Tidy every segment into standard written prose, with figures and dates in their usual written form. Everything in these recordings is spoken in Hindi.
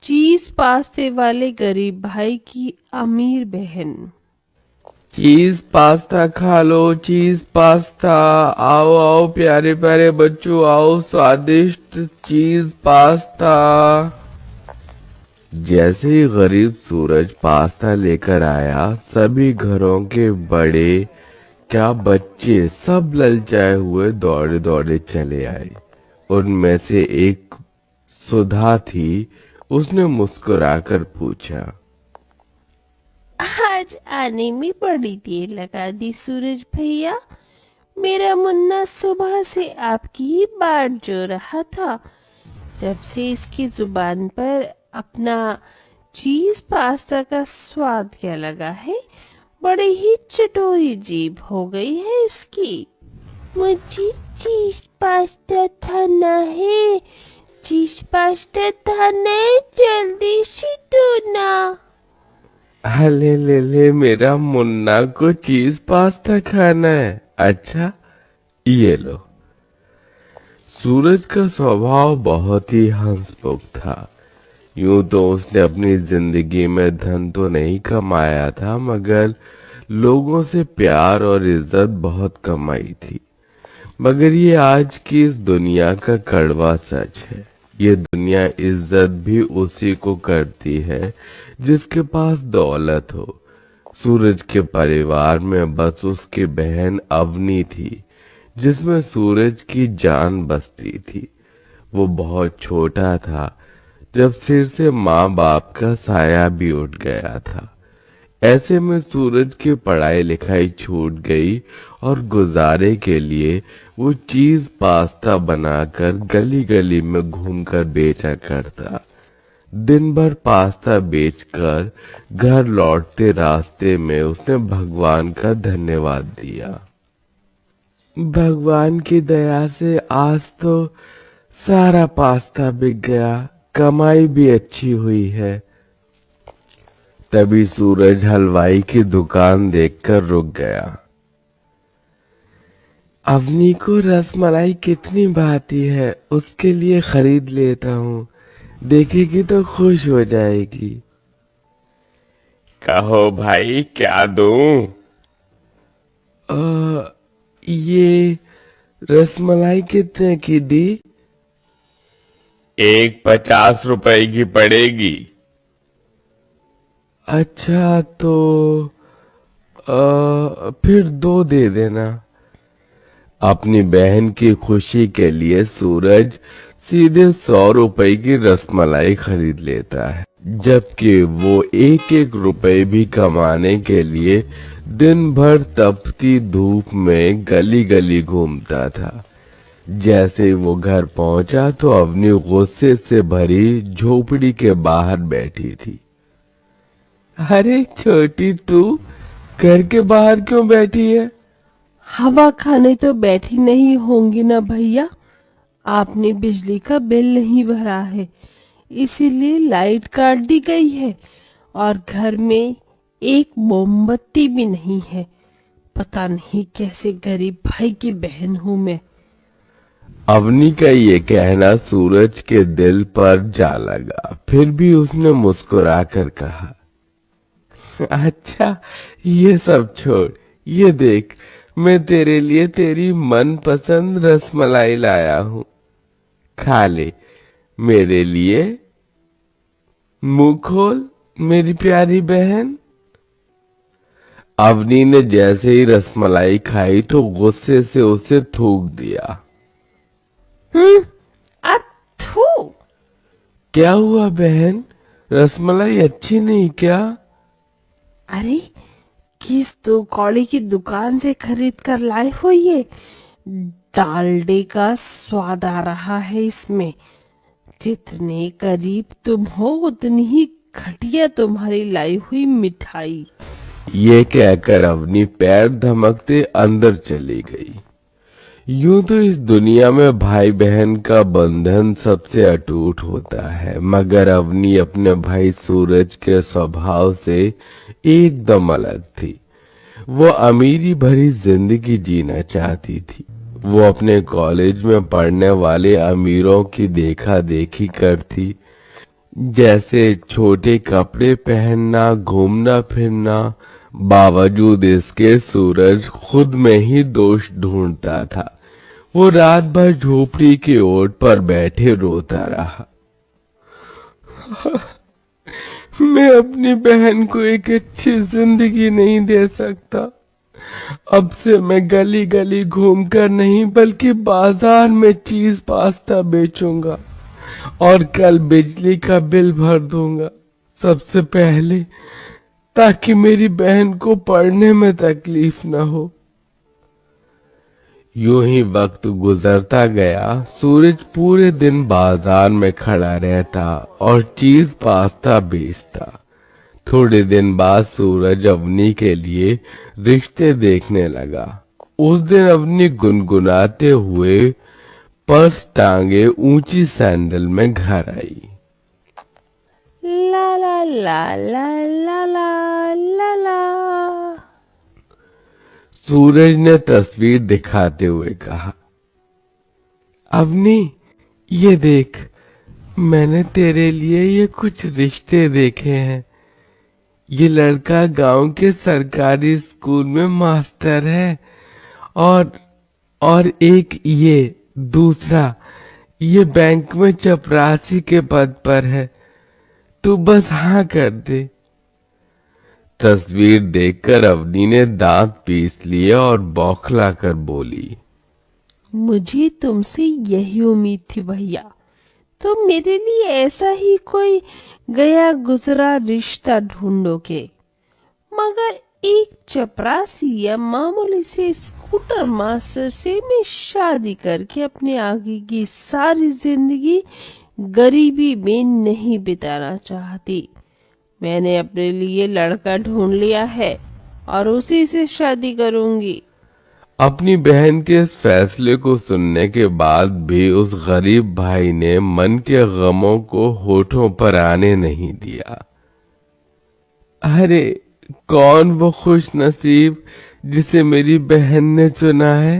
चीज पास्ते वाले गरीब भाई की अमीर बहन। चीज पास्ता खा लो, चीज पास्ता। आओ आओ प्यारे प्यारे बच्चों, आओ स्वादिष्ट चीज पास्ता। जैसे ही गरीब सूरज पास्ता लेकर आया, सभी घरों के बड़े क्या बच्चे सब ललचाए हुए दौड़े दौड़े चले आए। उनमें से एक सुधा थी। उसने मुस्कुराकर पूछा, आज आने में बड़ी देर लगा दी सूरज भैया। मेरा मुन्ना सुबह से आपकी ही बाट जो रहा था। जब से इसकी जुबान पर अपना चीज पास्ता का स्वाद क्या लगा है, बड़ी ही चटोरी जीभ हो गई है इसकी। मुझे चीज पास्ता खाना है, चीज पास्ता खाना है, जल्दी से दो ना। ले ले ले, मेरा मुन्ना को चीज पास्ता खाना है। अच्छा, ये लो। सूरज का स्वभाव बहुत ही हंसमुख था। यूं तो उसने अपनी जिंदगी में धन तो नहीं कमाया था, मगर लोगों से प्यार और इज्जत बहुत कमाई थी। मगर ये आज की इस दुनिया का कड़वा सच है। ये दुनिया इज्जत भी उसी को करती है जिसके पास दौलत हो। सूरज के परिवार में बस उसकी बहन अवनी थी, जिसमें सूरज की जान बसती थी। वो बहुत छोटा था जब सिर से माँ बाप का साया भी उठ गया था। ऐसे में सूरज की पढ़ाई लिखाई छूट गई और गुजारे के लिए वो चीज पास्ता बनाकर गली गली में घूमकर बेचा करता। दिन भर पास्ता बेचकर घर लौटते रास्ते में उसने भगवान का धन्यवाद दिया। भगवान की दया से आज तो सारा पास्ता बिक गया, कमाई भी अच्छी हुई है। तभी सूरज हलवाई की दुकान देखकर रुक गया। अवनी को रसमलाई कितनी भाती है, उसके लिए खरीद लेता हूँ। देखेगी तो खुश हो जाएगी। कहो भाई, क्या दूं? ये रसमलाई कितने की दी? एक 50 रुपए की पड़ेगी। अच्छा, तो फिर 2 दे देना। अपनी बहन की खुशी के लिए सूरज सीधे 100 रुपए की रसमलाई खरीद लेता है, जबकि वो 1-1 रुपए भी कमाने के लिए दिन भर तपती धूप में गली गली घूमता था। जैसे वो घर पहुंचा तो अवनी गुस्से से भरी झोपड़ी के बाहर बैठी थी। अरे छोटी, तू घर के बाहर क्यों बैठी है? हवा खाने तो बैठी नहीं होंगी ना भैया। आपने बिजली का बिल नहीं भरा है, इसीलिए लाइट काट दी गई है और घर में एक मोमबत्ती भी नहीं है। पता नहीं कैसे गरीब भाई की बहन हूं मैं। अवनी का ये कहना सूरज के दिल पर जा लगा। फिर भी उसने मुस्कुरा कर कहा, अच्छा, ये सब छोड़। ये देख, मैं तेरे लिए तेरी मनपसंद रसमलाई लाया हूँ, खा ले मेरे लिए। मुंह खोल मेरी प्यारी बहन। अवनी ने जैसे ही रसमलाई खाई तो गुस्से से उसे थूक दिया। अथू। क्या हुआ बहन, रसमलाई अच्छी नहीं क्या? अरे, किस तो कौड़ी की दुकान से खरीद कर लाए हो ये? डालडे का स्वाद आ रहा है इसमें। जितने करीब तुम हो उतनी ही घटिया तुम्हारी लाई हुई मिठाई। ये कहकर अवनी पैर धमकते अंदर चली गई। यूं तो इस दुनिया में भाई बहन का बंधन सबसे अटूट होता है, मगर अवनी अपने भाई सूरज के स्वभाव से एकदम अलग थी। वो अमीरी भरी जिंदगी जीना चाहती थी। वो अपने कॉलेज में पढ़ने वाले अमीरों की देखा देखी करती, जैसे छोटे कपड़े पहनना, घूमना फिरना। बावजूद इसके सूरज खुद में ही दोष ढूंढता था। वो रात भर झोपड़ी की ओट पर बैठे रोता रहा। मैं अपनी बहन को एक अच्छी जिंदगी नहीं दे सकता। अब से मैं गली गली घूमकर नहीं बल्कि बाजार में चीज पास्ता बेचूंगा और कल बिजली का बिल भर दूंगा, सबसे पहले, ताकि मेरी बहन को पढ़ने में तकलीफ न हो। यूं ही वक्त गुजरता गया। सूरज पूरे दिन बाजार में खड़ा रहता और चीज पास्ता बेचता। थोड़े दिन बाद सूरज अवनी के लिए रिश्ते देखने लगा। उस दिन अवनी गुनगुनाते हुए पर्स टांगे ऊंची सैंडल में घर आई। ला ला ला ला ला ला ला ला। सूरज ने तस्वीर दिखाते हुए कहा, अवनी, ये देख, मैंने तेरे लिए ये कुछ रिश्ते देखे हैं। ये लड़का गांव के सरकारी स्कूल में मास्टर है और एक ये दूसरा, ये बैंक में चपरासी के पद पर है। तू बस हाँ कर दे। तस्वीर देखकर अवनी ने दांत पीस लिए और बौखला कर बोली, मुझे तुमसे यही उम्मीद थी भैया। तुम मेरे लिए ऐसा ही कोई गया गुजरा रिश्ता ढूंढोगे, मगर एक चपरासी या मामूली से स्कूटर मास्टर से मैं शादी करके अपने आगे की सारी जिंदगी गरीबी में नहीं बिताना चाहती। मैंने अपने लिए लड़का ढूंढ लिया है और उसी से शादी करूंगी। अपनी बहन के इस फैसले को सुनने के बाद भी उस गरीब भाई ने मन के गमों को होठों पर आने नहीं दिया। अरे, कौन वो खुश नसीब जिसे मेरी बहन ने चुना है?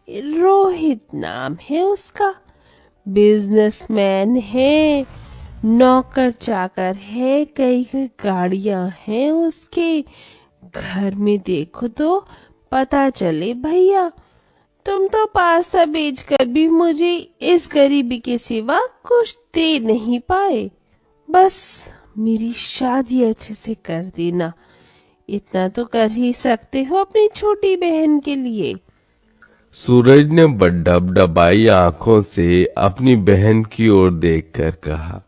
रोहित नाम है उसका। बिजनेसमैन है, नौकर चाकर है, कई कई गाड़ियां हैं उसके। घर में देखो तो पता चले भैया। तुम तो पास्ता बेचकर भी मुझे इस गरीबी के सिवा कुछ दे नहीं पाए। बस मेरी शादी अच्छे से कर देना, इतना तो कर ही सकते हो अपनी छोटी बहन के लिए। सूरज ने डबडबाई आंखों से अपनी बहन की ओर देखकर कहा,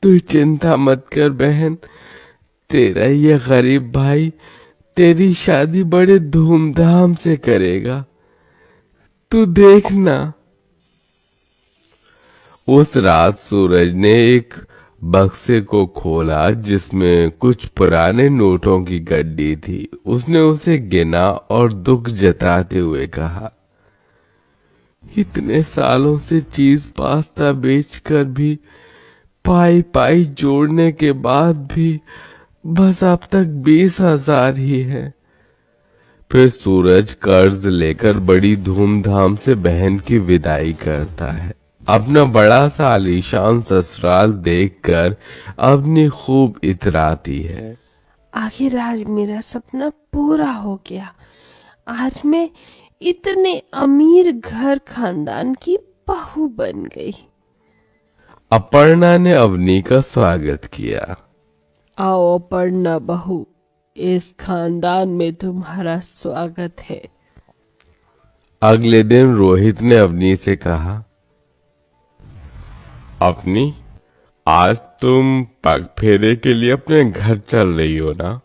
तू चिंता मत कर बहन, तेरा ये गरीब भाई तेरी शादी बड़े धूमधाम से करेगा, तू देखना। उस रात सूरज ने एक बक्से को खोला जिसमें कुछ पुराने नोटों की गड्डी थी। उसने उसे गिना और दुख जताते हुए कहा, इतने सालों से चीज पास्ता बेचकर भी, पाई पाई जोड़ने के बाद भी बस अब तक 20,000 ही है। फिर सूरज कर्ज लेकर बड़ी धूमधाम से बहन की विदाई करता है। अपना बड़ा सा आलीशान ससुराल देखकर अवनी खूब इतराती है। आखिर आज मेरा सपना पूरा हो गया। आज मैं इतने अमीर घर खानदान की बहू बन गई। अपर्णा ने अवनी का स्वागत किया। आओ अपर्णा बहू, इस खानदान में तुम्हारा स्वागत है। अगले दिन रोहित ने अवनी से कहा, अपनी, आज तुम पग फेरे के लिए अपने घर चल रही हो ना?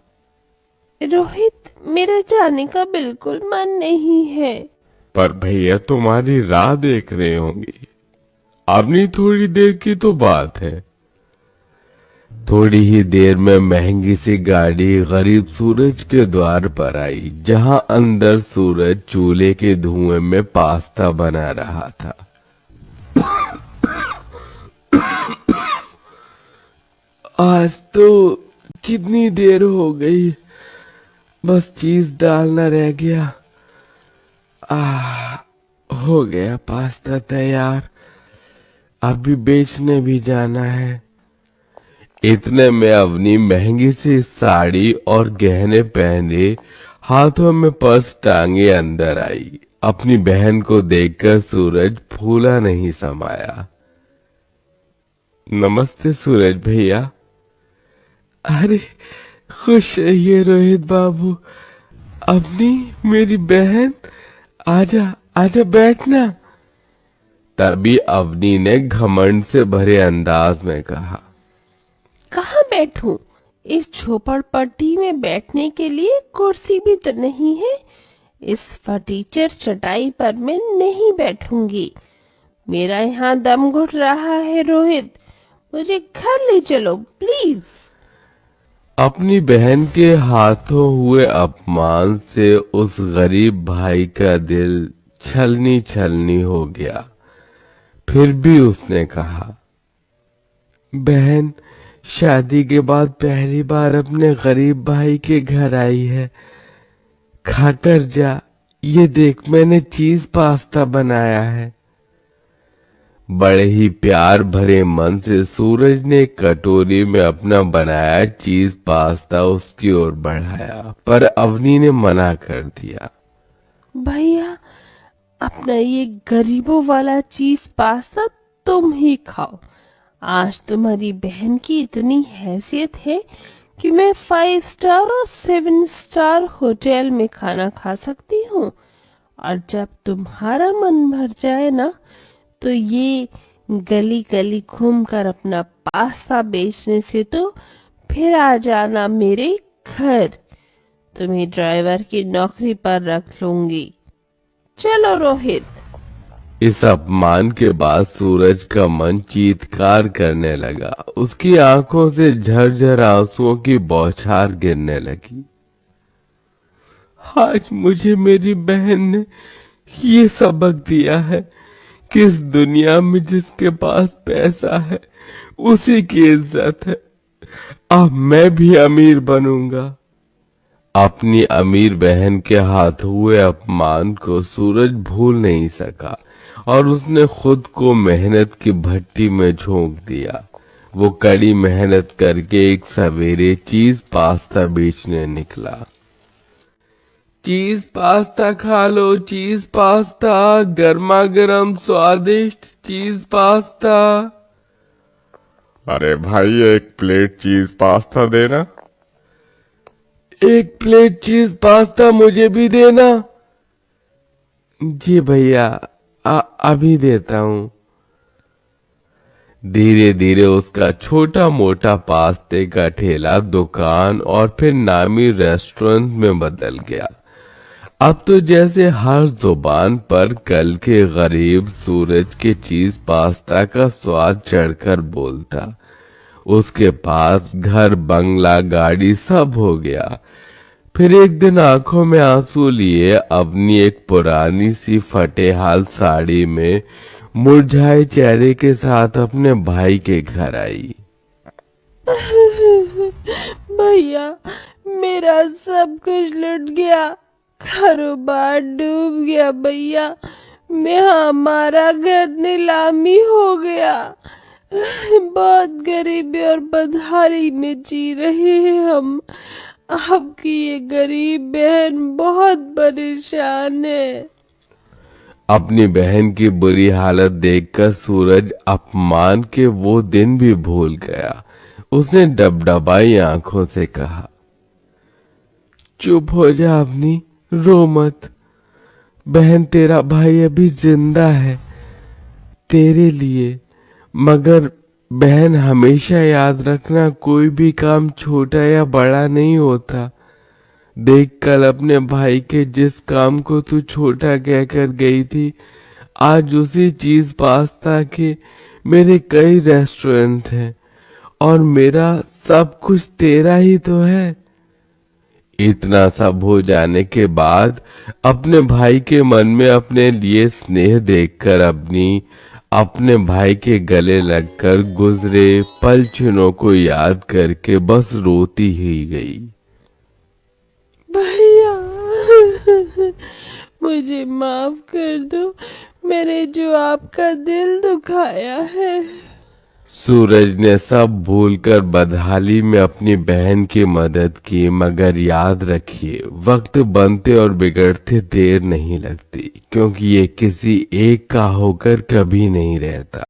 रोहित, मेरा जाने का बिल्कुल मन नहीं है। पर भैया तुम्हारी राह देख रहे होंगे। अपनी थोड़ी देर की तो बात है। थोड़ी ही देर में महंगी सी गाड़ी गरीब सूरज के द्वार पर आई, जहां अंदर सूरज चूल्हे के धुएं में पास्ता बना रहा था। आज तो कितनी देर हो गई, बस चीज डालना रह गया। हो गया पास्ता तैयार। अभी बेचने भी जाना है। इतने में अवनी महंगी सी साड़ी और गहने पहने हाथों में पर्स टांगे अंदर आई। अपनी बहन को देखकर सूरज फूला नहीं समाया। नमस्ते सूरज भैया। अरे खुश रहिए रोहित बाबू। अपनी मेरी बहन, आजा आजा बैठना। तभी अवनी ने घमंड से भरे अंदाज में कहा, कहाँ बैठूं? इस झोपड़पट्टी में बैठने के लिए कुर्सी भी तो नहीं है। इस फटीचर चटाई पर मैं नहीं बैठूंगी। मेरा यहाँ दम घुट रहा है रोहित, मुझे घर ले चलो प्लीज। अपनी बहन के हाथों हुए अपमान से उस गरीब भाई का दिल छलनी छलनी हो गया। फिर भी उसने कहा, बहन शादी के बाद पहली बार अपने गरीब भाई के घर आई है, खाकर जा। ये देख मैंने चीज पास्ता बनाया है। बड़े ही प्यार भरे मन से सूरज ने कटोरी में अपना बनाया चीज पास्ता उसकी ओर बढ़ाया, पर अवनी ने मना कर दिया। भैया अपना ये गरीबों वाला चीज पास्ता तुम ही खाओ। आज तुम्हारी बहन की इतनी हैसियत है कि मैं 5 स्टार और 7 स्टार होटल में खाना खा सकती हूँ। और जब तुम्हारा मन भर जाए ना, तो ये गली गली घूमकर अपना पास्ता बेचने से तो फिर आ जाना मेरे घर। तुम्हें ड्राइवर की नौकरी पर रख लूंगी। चलो रोहित। इस अपमान के बाद सूरज का मन चीत्कार करने लगा। उसकी आंखों से झरझर आंसुओं की बौछार गिरने लगी। आज मुझे मेरी बहन ने ये सबक दिया है कि इस दुनिया में जिसके पास पैसा है उसी की इज्जत है। अब मैं भी अमीर बनूंगा। अपनी अमीर बहन के हाथ हुए अपमान को सूरज भूल नहीं सका और उसने खुद को मेहनत की भट्टी में झोंक दिया। वो कड़ी मेहनत करके एक सवेरे चीज पास्ता बेचने निकला। चीज पास्ता खा लो, चीज पास्ता, गर्मा गर्म स्वादिष्ट चीज पास्ता। अरे भाई एक प्लेट चीज पास्ता देना। एक प्लेट चीज पास्ता मुझे भी देना। जी भैया अभी देता हूँ। धीरे धीरे उसका छोटा मोटा पास्ते का ठेला दुकान और फिर नामी रेस्टोरेंट में बदल गया। अब तो जैसे हर जुबान पर कल के गरीब सूरज के चीज पास्ता का स्वाद चढ़कर बोलता। उसके पास घर बंगला गाड़ी सब हो गया। फिर एक दिन आंखों में आंसू लिए अपनी एक पुरानी सी फटेहाल साड़ी में मुरझाए चेहरे के साथ अपने भाई के घर आई। भैया मेरा सब कुछ लुट गया, कारोबार डूब गया भैया। मैं हमारा घर नीलामी हो गया। बहुत गरीबी और बदहाली में जी रहे हैं हम। आपकी ये गरीब बहन बहुत परेशान है। अपनी बहन की बुरी हालत देखकर सूरज अपमान के वो दिन भी भूल गया। उसने डबडबाई आंखों से कहा, चुप हो जा अपनी, रो मत। बहन तेरा भाई अभी जिंदा है तेरे लिए। मगर बहन हमेशा याद रखना, कोई भी काम छोटा या बड़ा नहीं होता। देख कल अपने भाई के जिस काम को तू छोटा कहकर गई थी, आज उसी चीज पास्ता के मेरे कई रेस्टोरेंट हैं और मेरा सब कुछ तेरा ही तो है। इतना सब हो जाने के बाद अपने भाई के मन में अपने लिए स्नेह देखकर अपने भाई के गले लगकर गुजरे पल क्षणों को याद करके बस रोती ही गई। भैया मुझे माफ कर दो। मैंने जो आपका दिल दुखाया है। सूरज ने सब भूलकर बदहाली में अपनी बहन की मदद की, मगर याद रखिए वक्त बनते और बिगड़ते देर नहीं लगती, क्योंकि ये किसी एक का होकर कभी नहीं रहता।